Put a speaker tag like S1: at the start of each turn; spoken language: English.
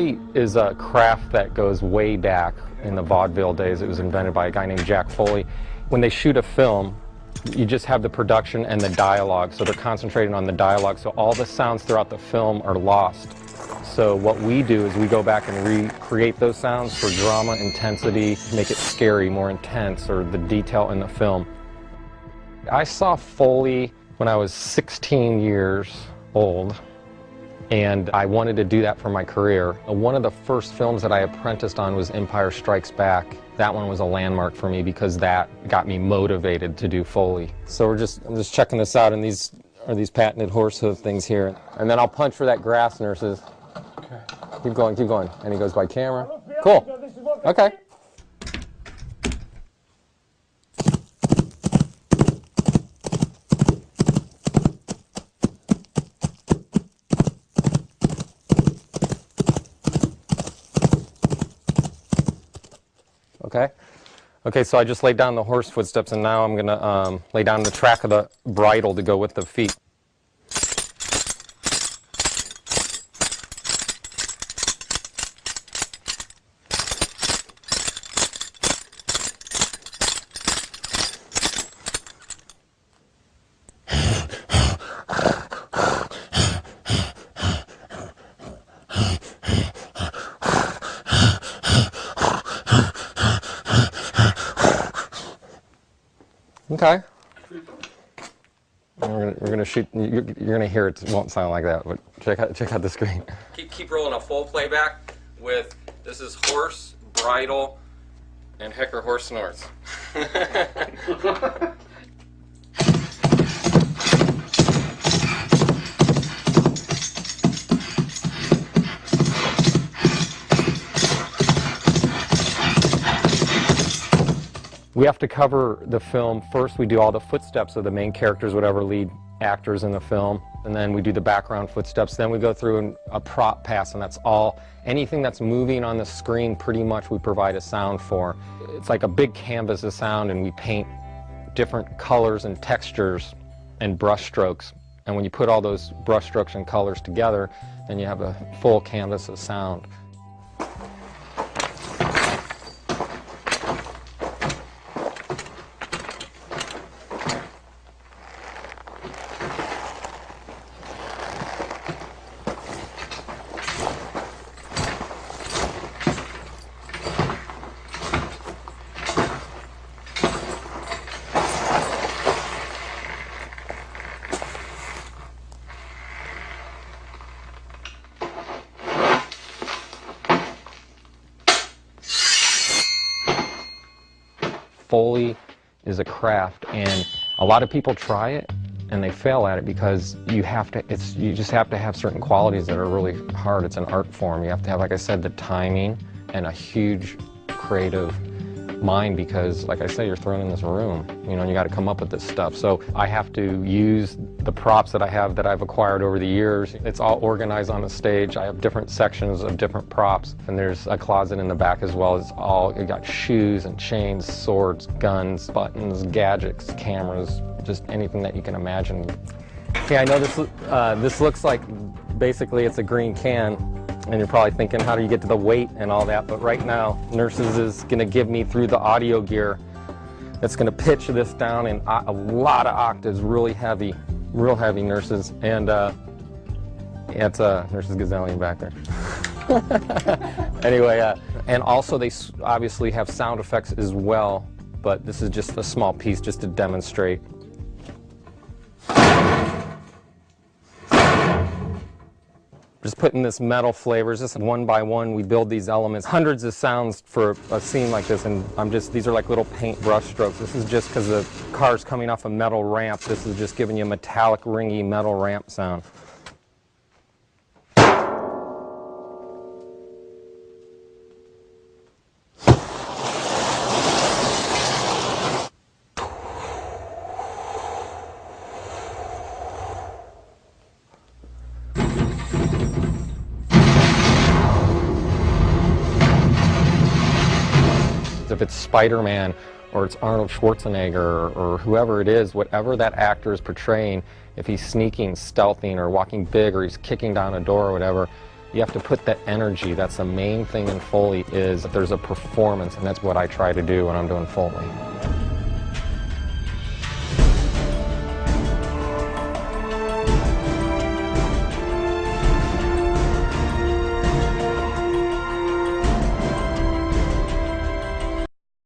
S1: Foley is a craft that goes way back in the vaudeville days. It was invented by a guy named Jack Foley. When they shoot a film, you just have the production and the dialogue, so they're concentrating on the dialogue, so all the sounds throughout the film are lost. So what we do is we go back and recreate those sounds for drama, intensity, make it scary, more intense, or the detail in the film. I saw Foley when I was 16 years old, and I wanted to do that for my career. One of the first films that I apprenticed on was Empire Strikes Back. That one was a landmark for me because that got me motivated to do Foley. So I'm just checking this out, and these are these patented horse hoof things here. And then I'll punch for that grass, nurses. Okay. Keep going, keep going. And he goes by camera. Cool. Okay. Okay, so I just laid down the horse footsteps, and now I'm going to lay down the track of the bridle to go with the feet. Okay. We're gonna shoot. You're gonna hear it. It won't sound like that, but check out the screen. Keep rolling a full playback with this is horse, bridle, and Hecker horse snorts. We have to cover the film. First we do all the footsteps of the main characters, whatever lead actors in the film, and then we do the background footsteps. Then we go through a prop pass, and that's all. Anything that's moving on the screen, pretty much we provide a sound for. It's like a big canvas of sound, and we paint different colors and textures and brush strokes. And when you put all those brush strokes and colors together, then you have a full canvas of sound. Foley is a craft, and a lot of people try it and they fail at it because you just have to have certain qualities that are really hard. It's an art form. You have to have, like I said, the timing and a huge creative mind, because like I said, you're thrown in this room, you know, and you got to come up with this stuff. So I have to use the props that I've acquired over the years. It's all organized on the stage. I have different sections of different props, and there's a closet in the back as well. You got shoes and chains, swords, guns, buttons, gadgets, cameras, just anything that you can imagine. Okay, I know this looks like basically it's a green can, and you're probably thinking, how do you get to the weight and all that? But right now, Nurses is going to give me through the audio gear. It's going to pitch this down in a lot of octaves, really heavy, real heavy, Nurses. And it's Nurses Gazillion back there. Anyway, and also they obviously have sound effects as well, but this is just a small piece just to demonstrate. Just putting this metal flavors, just one by one we build these elements. Hundreds of sounds for a scene like this, and these are like little paint brush strokes. This is just because the car's coming off a metal ramp. This is just giving you a metallic, ringy metal ramp sound. If it's Spider-Man or it's Arnold Schwarzenegger or whoever it is, whatever that actor is portraying, if he's sneaking, stealthing, or walking big, or he's kicking down a door or whatever, You have to put that energy. That's the main thing in Foley, is that there's a performance, and that's what I try to do when I'm doing Foley.